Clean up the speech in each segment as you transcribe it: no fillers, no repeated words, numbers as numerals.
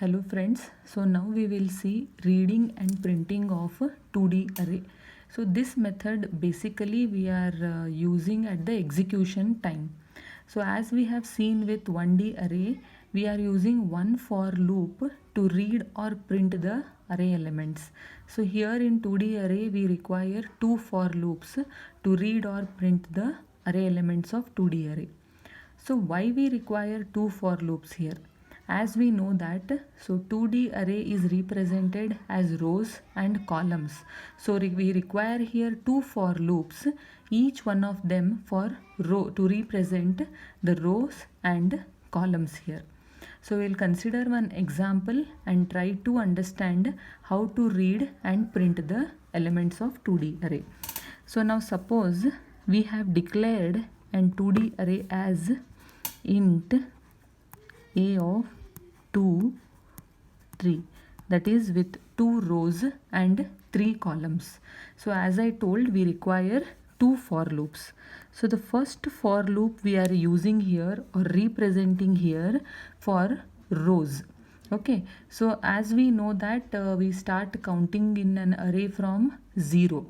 Hello friends, so now we will see reading and printing of a 2D array. So this method basically we are using at the execution time. So as we have seen with 1D array, we are using one for loop to read or print the array elements. So here in 2D array we require two for loops to read or print the array elements of 2D array. So why we require two for loops here? As we know that, so 2D array is represented as rows and columns. So we require here two for loops, each one of them for row to represent the rows and columns here. So we'll consider one example and try to understand how to read and print the elements of 2D array. So now suppose we have declared an 2D array as int a of 2 3, that is with 2 rows and 3 columns. So as I told, we require two for loops. So the first for loop we are using here or representing here for rows. Okay, so as we know that we start counting in an array from 0.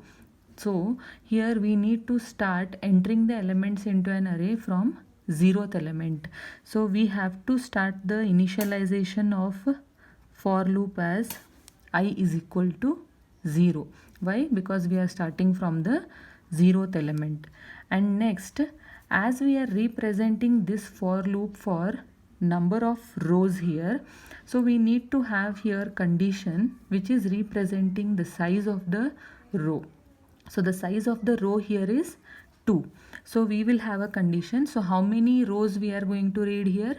So here we need to start entering the elements into an array from 0th element. So we have to start the initialization of for loop as I is equal to 0. Why? Because we are starting from the 0th element. And next, as we are representing this for loop for number of rows here, so we need to have here condition which is representing the size of the row. So the size of the row here is 2. So we will have a condition. So how many rows we are going to read here?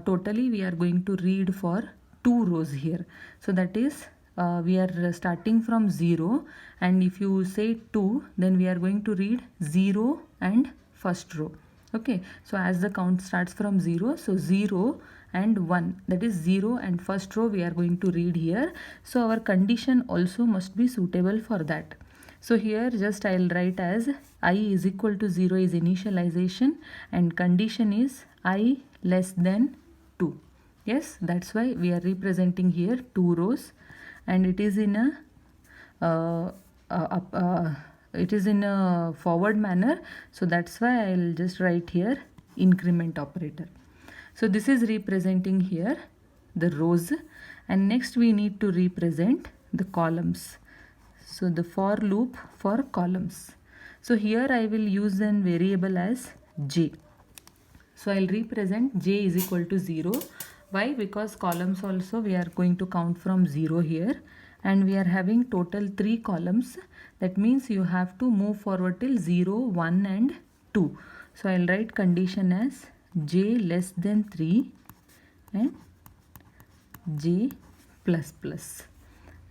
Totally we are going to read for 2 rows here. So that is we are starting from 0, and if you say 2, then we are going to read 0 and first row. Okay, so as the count starts from 0, so 0 and 1, that is 0 and first row we are going to read here. So our condition also must be suitable for that. So here just I will write as I is equal to 0 is initialization and condition is I less than 2. Yes, that's why we are representing here 2 rows, and it is in a forward manner. So that's why I will just write here increment operator. So this is representing here the rows, and next we need to represent the columns. So the for loop for columns. So here I will use an variable as j. So I will represent j is equal to 0. Why? Because columns also we are going to count from 0 here, and we are having total 3 columns. That means you have to move forward till 0, 1 and 2. So I will write condition as j less than 3 and j plus plus.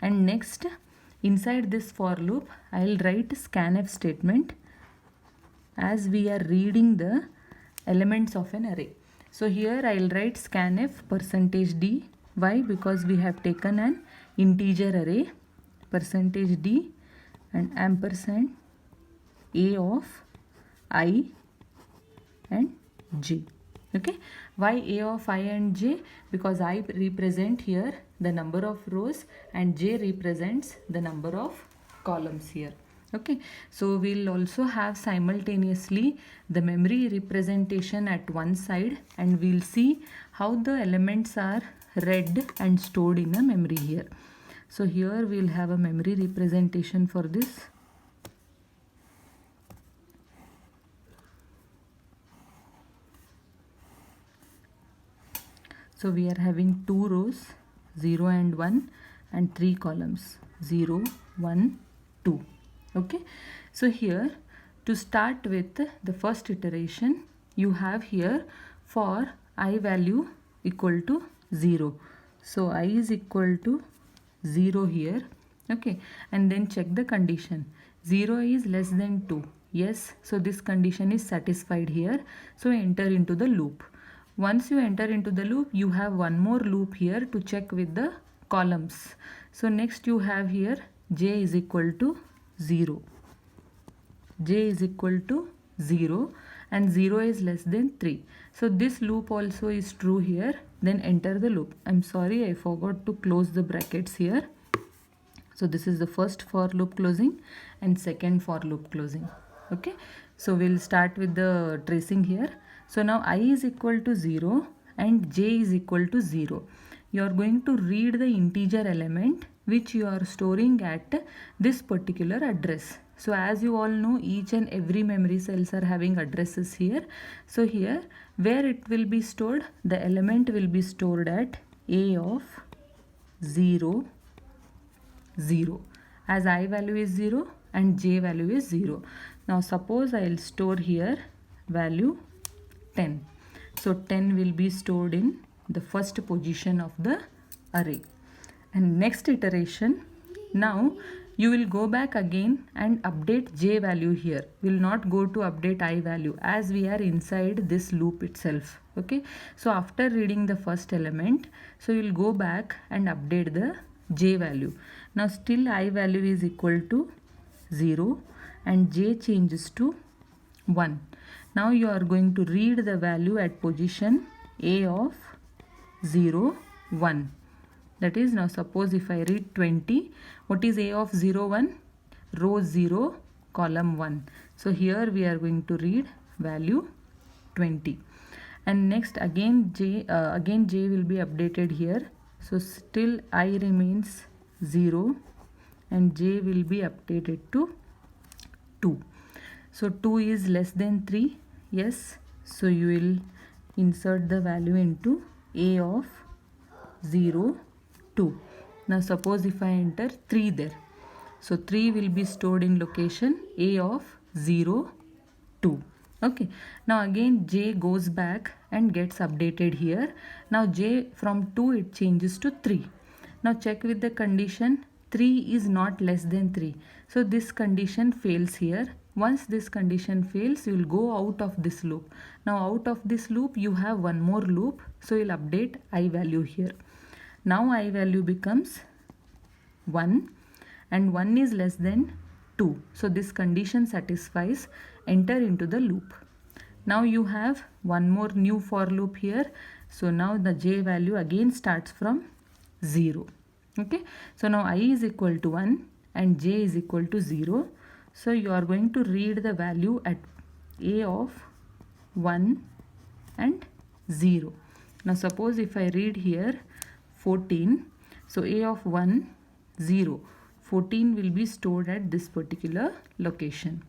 And next, inside this for loop, I will write scanf statement as we are reading the elements of an array. So here I will write scanf %d. Why? Because we have taken an integer array %d and ampersand a of I and j. Okay, why a of I and j? Because I represent here the number of rows and j represents the number of columns here. Okay, so we'll also have simultaneously the memory representation at one side, and we'll see how the elements are read and stored in a memory here. So here we'll have a memory representation for this. So we are having 2 rows 0 and 1 and 3 columns 0, 1, 2. Okay, so here to start with the first iteration, you have here for I value equal to 0. So I is equal to 0 here. Okay, and then check the condition. 0 is less than 2. Yes, so this condition is satisfied here. So enter into the loop. Once you enter into the loop, you have one more loop here to check with the columns. So next you have here j is equal to 0. J is equal to 0 and 0 is less than 3. So this loop also is true here. then enter the loop. I'm sorry, I forgot to close the brackets here. So this is the first for loop closing and second for loop closing. Okay, so we'll start with the tracing here. So now I is equal to 0 and j is equal to 0. You are going to read the integer element which you are storing at this particular address. So as you all know, each and every memory cells are having addresses here. So here where it will be stored, the element will be stored at a of 0 0, as I value is 0 and j value is 0. Now suppose I will store here value 10. So 10 will be stored in the first position of the array. And next iteration, now you will go back again and update j value here. We will not go to update I value as we are inside this loop itself. Okay, so after reading the first element, so you will go back and update the j value. Now still I value is equal to 0 and j changes to 1. Now you are going to read the value at position a of 0 1. That is, now suppose if I read 20, what is a of 0 1? Row 0 column 1. So here we are going to read value 20. And next again j will be updated here. So still I remains 0 and j will be updated to 2. So 2 is less than 3. Yes. So you will insert the value into a of 0 2. Now suppose if I enter 3 there. So 3 will be stored in location a of 0 2. Okay, now again j goes back and gets updated here. Now j from 2 it changes to 3. Now check with the condition, 3 is not less than 3. So this condition fails here. Once this condition fails, you will go out of this loop. Now out of this loop you have one more loop. So you will update I value here. Now I value becomes 1 and 1 is less than 2. So this condition satisfies, enter into the loop. Now you have one more new for loop here. So now the j value again starts from 0. Okay, so now I is equal to 1 and j is equal to 0. So you are going to read the value at a of 1 and 0. Now suppose if I read here 14, so a of 1 0, 14 will be stored at this particular location.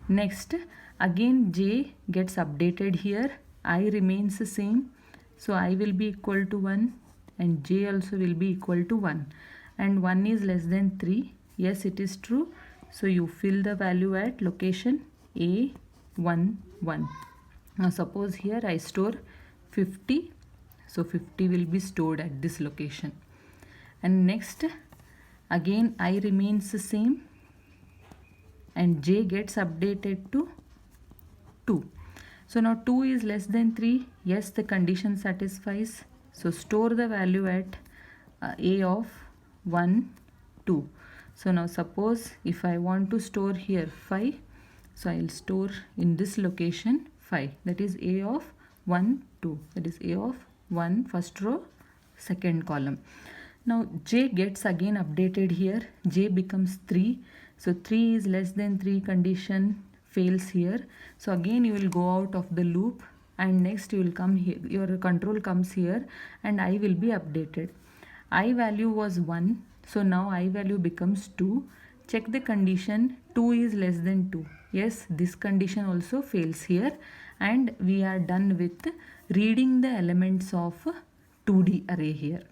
Next again j gets updated here, I remains the same, so I will be equal to 1 and j also will be equal to 1 and 1 is less than 3. Yes, it is true. So you fill the value at location a 1 1. Now suppose here I store 50. So 50 will be stored at this location. And next again I remains the same and j gets updated to 2. So now 2 is less than 3. Yes, the condition satisfies. So store the value at a of 1 2. So now suppose if I want to store here 5. So I will store in this location 5. That is a of 1 2. That is a of 1 first row second column. Now j gets again updated here, j becomes 3. So 3 is less than 3 condition fails here. So again you will go out of the loop and next you will come here, your control comes here and I will be updated. I value was 1, so now I value becomes 2. Check the condition, 2 is less than 2. Yes, this condition also fails here and we are done with reading the elements of 2D array here.